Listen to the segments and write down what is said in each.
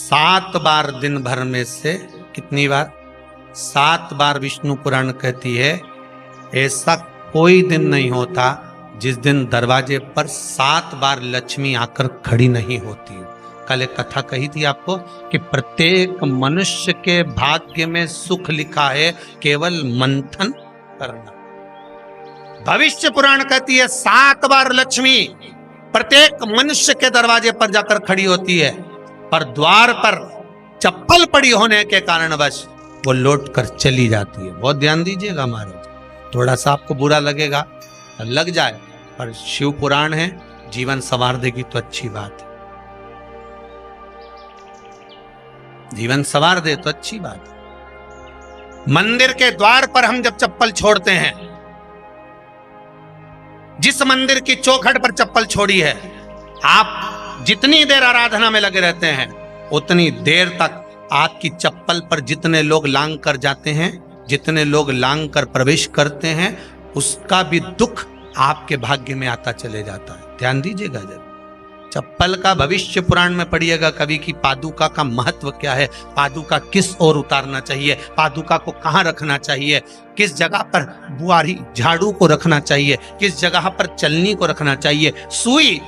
7 बार दिन भर में से, कितनी बार? 7 बार विष्णु पुराण कहती है ऐसा कोई दिन नहीं होता जिस दिन दरवाजे पर 7 बार लक्ष्मी आकर खड़ी नहीं होती। कल एक कथा कही थी आपको कि प्रत्येक मनुष्य के भाग्य में सुख लिखा है, केवल मंथन करना। भविष्य पुराण कहती है 7 बार लक्ष्मी प्रत्येक मनुष्य के दरवाजे पर जाकर खड़ी होती है, पर द्वार पर चप्पल पड़ी होने के कारणवश वो लौट कर चली जाती है। बहुत ध्यान दीजिएगा महाराज, थोड़ा सा आपको बुरा लगेगा, लग जाए, पर शिव पुराण है, जीवन संवार देगी तो अच्छी बात है, जीवन संवार दे तो अच्छी बात है। मंदिर के द्वार पर हम जब चप्पल छोड़ते हैं, जिस मंदिर की चौखट पर चप्पल छोड़ी है, आप जितनी देर आराधना में लगे रहते हैं उतनी देर तक आपकी चप्पल पर जितने लोग लांग कर जाते हैं, जितने लोग लांग कर प्रवेश करते हैं, उसका भी दुख आपके भाग्य में आता चले जाता है। ध्यान दीजिएगा जब चप्पल का भविष्य पुराण में पढ़िएगा कभी कि पादुका का महत्व क्या है, पादुका किस ओर उतारना चाहिए, पादुका को कहाँ रखना चाहिए, किस जगह पर बुआरी झाड़ू को रखना चाहिए, किस जगह पर चलनी को रखना चाहिए, सुई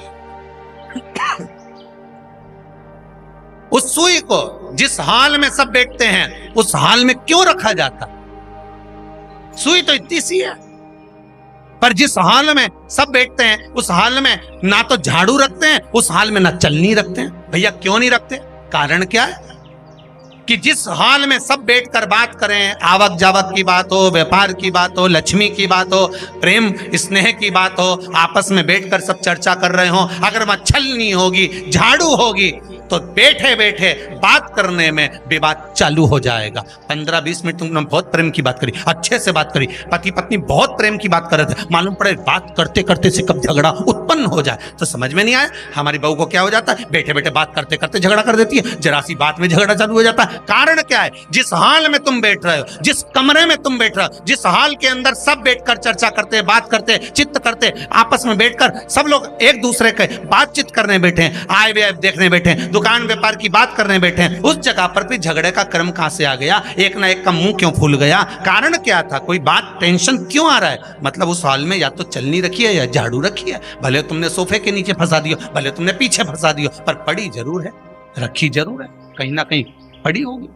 उस सुई को जिस हाल में सब बैठते हैं उस हाल में क्यों रखा जाता? सुई तो इतनी सी है, पर जिस हाल में सब बैठते हैं उस हाल में ना तो झाड़ू रखते हैं, उस हाल में ना चलनी रखते हैं। भैया क्यों नहीं रखते? कारण क्या है कि जिस हाल में सब बैठकर बात करें, आवक जावक की बात हो, व्यापार की बात हो, लक्ष्मी की बात हो, प्रेम स्नेह की बात हो, आपस में बैठकर सब चर्चा कर रहे हो, अगर वहां छलनी होगी, झाड़ू होगी तो बैठे बैठे बात करने में विवाद चालू हो जाएगा। 15-20 मिनट तुमने बहुत प्रेम की बात करी, अच्छे से बात करी, पति पत्नी बहुत प्रेम की बात कर रहे थे, मालूम पड़े बात करते करते से कब झगड़ा उत्पन्न हो जाए तो समझ में नहीं आया। हमारी बहू को क्या हो जाता है, बैठे बैठे बात करते करते झगड़ा कर देती है, जरा सी बात में झगड़ा चालू हो जाता है। कारण क्या है? जिस हाल में तुम बैठ रहे हो, जिस कमरे में तुम बैठ रहे हो, जिस हाल के अंदर सब बैठकर चर्चा करते, बात करते, चित्त करते, आपस में बैठकर सब लोग एक दूसरे के बातचीत करने बैठे हैं, आए व्यय देखने बैठे हैं, दुकान व्यापार की बात करने बैठे हैं, उस जगह पर भी झगड़े का क्रम कहां से आ गया? एक ना एक का मुंह क्यों फूल गया? कारण क्या था? कोई बात टेंशन क्यों आ रहा है? मतलब उस हाल में या तो चलनी रखी है या झाड़ू रखी है, भले तुमने सोफे के नीचे फंसा दियो, भले तुमने पीछे फंसा दियो, पर पड़ी जरूर है, रखी जरूर है, कहीं ना कहीं पड़ी होगी।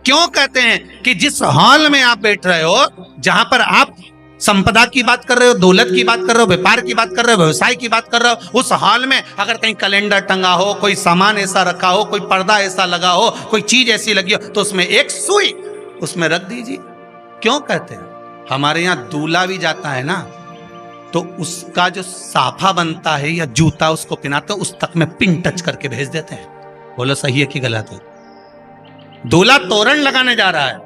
क्यों कहते हैं कि जिस हॉल में आप बैठ रहे हो, जहां पर आप संपदा की बात कर रहे हो, दौलत की बात कर रहे हो, व्यापार की बात कर रहे हो, व्यवसाय की बात कर रहे हो, उस हॉल में अगर कहीं कैलेंडर टंगा हो, कोई सामान ऐसा रखा हो, कोई पर्दा ऐसा लगा हो, कोई चीज ऐसी लगी हो, तो उसमें एक सुई उसमें रख दीजिए। क्यों कहते हैं? हमारे यहाँ दूल्हा भी जाता है ना, तो उसका जो साफा बनता है या जूता उसको पहनाते हैं, उस तक में पिन टच करके भेज देते हैं। बोलो सही है कि गलत है? दूल्हा तोरण लगाने जा रहा है,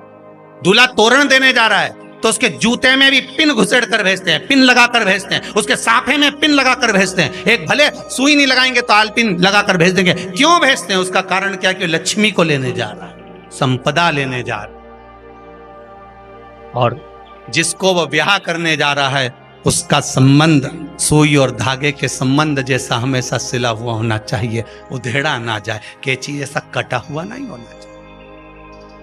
दूल्हा तोरण देने जा रहा है, तो उसके जूते में भी पिन घुसेड़ कर भेजते हैं, पिन लगा कर भेजते हैं, उसके साफे में पिन लगा कर भेजते हैं। एक भले सुई नहीं लगाएंगे तो आल पिन लगा कर भेज देंगे। क्यों भेजते हैं? उसका कारण क्या? कि लक्ष्मी को लेने जा रहा है, संपदा लेने जा रहा है, और जिसको वो ब्याह करने जा रहा है उसका संबंध सुई और धागे के संबंध जैसा हमेशा सिला हुआ होना चाहिए, उधेड़ा ना जाए, कैची जैसा कटा हुआ नहीं होना चाहिए।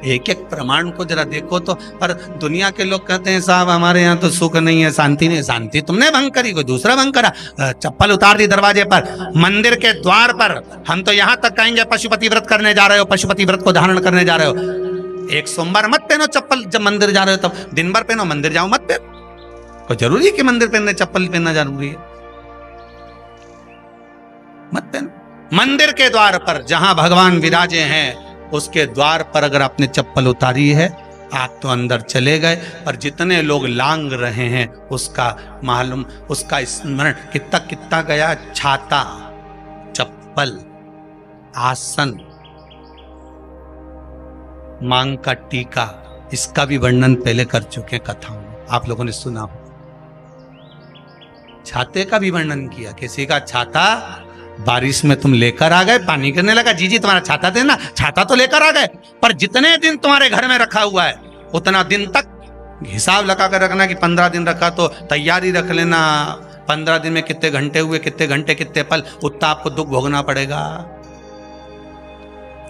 एक एक प्रमाण को जरा देखो तो। पर दुनिया के लोग कहते हैं साहब हमारे यहाँ तो सुख नहीं है, शांति नहीं। शांति तुमने भंग करी, कोई दूसरा भंग करा। चप्पल उतार दी दरवाजे पर, मंदिर के द्वार पर। हम तो यहाँ तक कहेंगे पशुपति व्रत करने जा रहे हो, पशुपति व्रत को धारण करने जा रहे हो, एक सोमवार मत पहनो चप्पल। जब मंदिर जा रहे हो तब दिन भर पहनो, मंदिर जाओ मत पहनो। कोई जरूरी है कि मंदिर पहनने चप्पल पहनना जरूरी है? मत पहनो। मंदिर के द्वार पर जहां भगवान विराजे हैं उसके द्वार पर अगर आपने चप्पल उतारी है, आप तो अंदर चले गए, पर जितने लोग लांग रहे हैं उसका मालूम, उसका स्मरण कितना कितना गया। छाता, चप्पल, आसन, मांग का टीका, इसका भी वर्णन पहले कर चुके हैं कथाओं में, आप लोगों ने सुना हो। छाते का भी वर्णन किया। किसी का छाता बारिश में तुम लेकर आ गए, पानी गिरने लगा, जी तुम्हारा छाता देना, छाता तो लेकर आ गए, पर जितने दिन तुम्हारे घर में रखा हुआ है उतना दिन तक हिसाब लगा कर रखना कि 15 दिन रखा तो तैयारी रख लेना। 15 दिन में कितने घंटे हुए, कितने घंटे कितने पल, उतना आपको दुख भोगना पड़ेगा।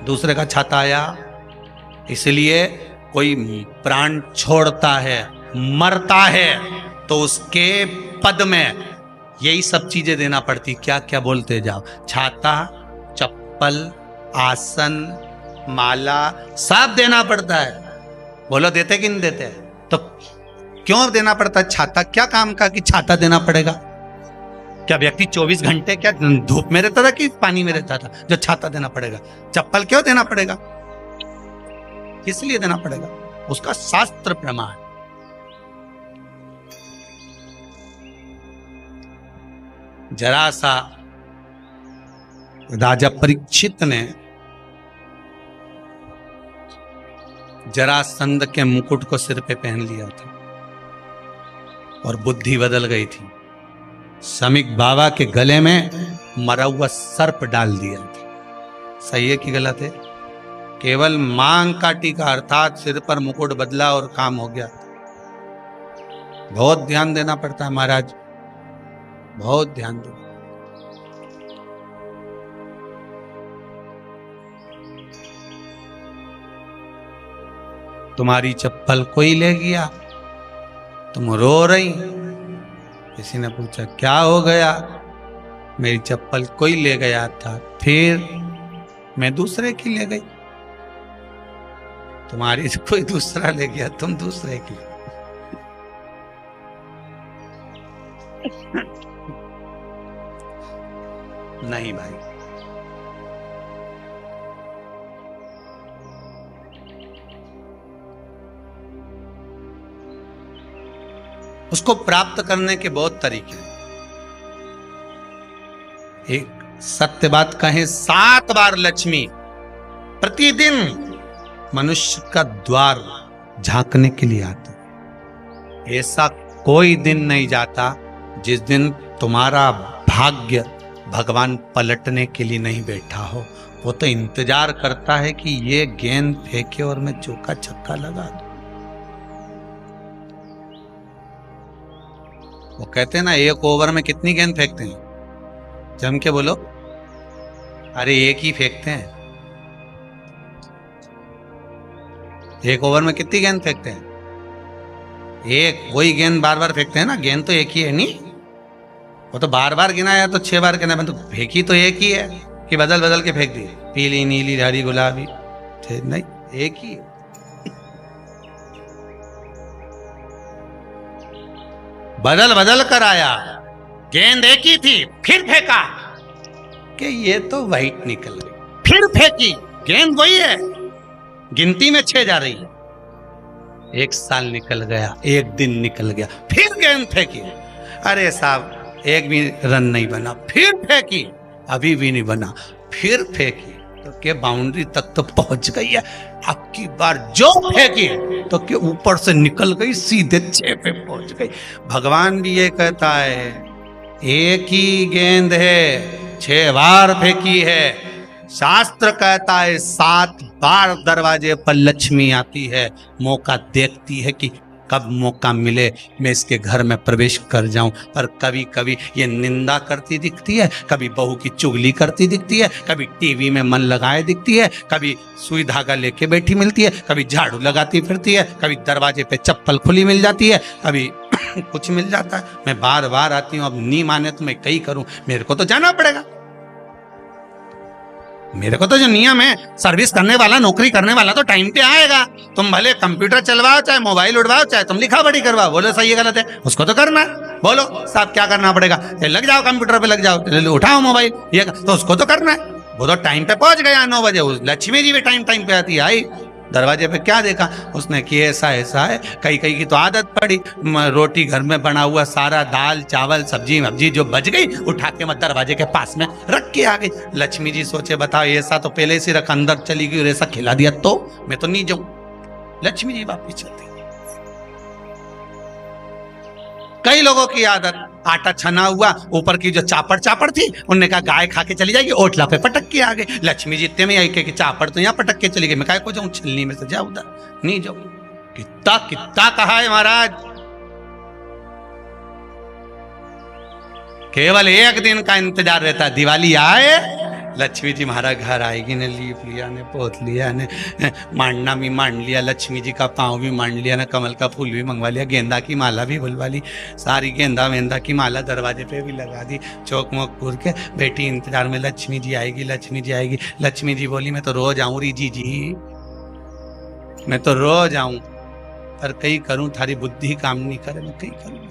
दूसरे का छाता आया। इसलिए कोई प्राण छोड़ता है, मरता है, तो उसके पद में यही सब चीजें देना पड़ती। क्या क्या बोलते जाओ, छाता, चप्पल, आसन, माला, सब देना पड़ता है। बोलो देते कि नहीं देते? तो क्यों देना पड़ता है छाता? क्या काम का कि छाता देना पड़ेगा? क्या व्यक्ति 24 घंटे क्या धूप में रहता था कि पानी में रहता था जो छाता देना पड़ेगा? चप्पल क्यों देना पड़ेगा? किस लिए देना पड़ेगा? उसका शास्त्र प्रमाण। जरा सा राजा परीक्षित ने जरासंध के मुकुट को सिर पे पहन लिया था और बुद्धि बदल गई थी। समीक बाबा के गले में मरा हुआ सर्प डाल दिया था। सही है कि गलत है? केवल मांग काटी का अर्थात सिर पर मुकुट बदला और काम हो गया। बहुत ध्यान देना पड़ता है महाराज, बहुत ध्यान दो। तुम्हारी चप्पल कोई ले गया, तुम रो रही। किसी ने पूछा क्या हो गया? मेरी चप्पल कोई ले गया था, फिर मैं दूसरे की ले गई। तुम्हारी कोई दूसरा ले गया, तुम दूसरे की। नहीं भाई, उसको प्राप्त करने के बहुत तरीके हैं। एक सत्य बात कहें, 7 बार लक्ष्मी प्रतिदिन मनुष्य का द्वार झांकने के लिए आती है। ऐसा कोई दिन नहीं जाता जिस दिन तुम्हारा भाग्य भगवान पलटने के लिए नहीं बैठा हो। वो तो इंतजार करता है कि ये गेंद फेंके और मैं चौका छक्का लगा दूं। वो कहते हैं ना, 1 ओवर में कितनी गेंद फेंकते हैं? जम के बोलो। अरे 1 ही फेंकते हैं। 1 ओवर में कितनी गेंद फेंकते हैं? 1। वही गेंद बार बार फेंकते हैं ना। गेंद तो 1 ही है नहीं, वो तो बार बार गिनाया तो 6 बार गिना, तो फेंकी तो 1 ही है कि बदल बदल के फेंक दी? पीली, नीली, हरी, गुलाबी, नहीं, 1 ही है। बदल बदल कर आया, गेंद 1 ही थी, फिर फेंका कि ये तो वाइट निकल गई, फिर फेंकी, गेंद वही है, गिनती में 6 जा रही है। 1 साल निकल गया, 1 दिन निकल गया, फिर गेंद फेंकी। अरे साहब 1 भी रन नहीं बना, फिर फेंकी, अभी भी नहीं बना, फिर फेंकी तो के बाउंड्री तक तो पहुंच गई है। अब की बार जो फेंकी तो के ऊपर से निकल गई, सीधे 6 पे पहुंच गई। भगवान भी ये कहता है, 1 ही गेंद है, 6 बार फेंकी है। शास्त्र कहता है 7 बार दरवाजे पर लक्ष्मी आती है, मौका देखती है कि कब मौका मिले मैं इसके घर में प्रवेश कर जाऊं। पर कभी कभी ये निंदा करती दिखती है, कभी बहू की चुगली करती दिखती है, कभी टीवी में मन लगाए दिखती है, कभी सुई धागा लेके बैठी मिलती है, कभी झाड़ू लगाती फिरती है, कभी दरवाजे पे चप्पल खुली मिल जाती है, कभी कुछ मिल जाता है। मैं बार बार आती हूँ, अब नहीं माने तो मैं कई करूं, मेरे को तो जाना पड़ेगा। मेरे को तो जो नियम है, सर्विस करने वाला, नौकरी करने वाला तो टाइम पे आएगा। तुम भले कंप्यूटर चलवाओ, चाहे मोबाइल उड़वाओ, चाहे तुम लिखा पढ़ी करवाओ, बोलो सही है गलत है, उसको तो करना है। बोलो साहब क्या करना पड़ेगा? लग जाओ कंप्यूटर पे, लग जाओ, उठाओ मोबाइल, ये तो उसको तो करना है। वो तो टाइम पे पहुंच गया 9 बजे। लक्ष्मी जी भी टाइम पे आती है। आई दरवाजे पे क्या देखा उसने कि ऐसा ऐसा है। कई की तो आदत पड़ी, रोटी घर में बना हुआ सारा दाल चावल सब्जी वब्जी जो बच गई उठा के मैं दरवाजे के पास में रख के आ गई। लक्ष्मी जी सोचे बताओ, ऐसा तो पहले से रख, अंदर चली गई और ऐसा खिला दिया तो मैं तो नहीं जाऊं। लक्ष्मी जी वापिस चलती। कई लोगों की आदत, आटा छना हुआ, ऊपर की जो चापड़ थी, उनने कहा गाय खा के चली जाएगी, ओटला पे पटक के आ गए। लक्ष्मी जी इतने में आई कि चापड़ तो यहाँ पटक के चली गई, मैं काय को जाऊं, छिलनी में से जा उधर नहीं जाऊं। कितना कहा है महाराज, केवल 1 दिन का इंतजार रहता है, दिवाली आए लक्ष्मी जी हमारा घर आएगी ने, लीप लिया ने, पोत लिया ने, मांडना भी मांड लिया, लक्ष्मी जी का पाँव भी मांड लिया ना, कमल का फूल भी मंगवा लिया, गेंदा की माला भी बुलवा ली, सारी गेंदा वेंदा की माला दरवाजे पे भी लगा दी, चौक मोक पूर के बेटी इंतजार में, लक्ष्मी जी आएगी, लक्ष्मी जी आएगी। लक्ष्मी जी बोली मैं तो रोज आऊँ री जी, मैं तो रोज आऊं, पर कहीं करूं थारी बुद्धि काम नहीं करे, मैं कहीं करूं।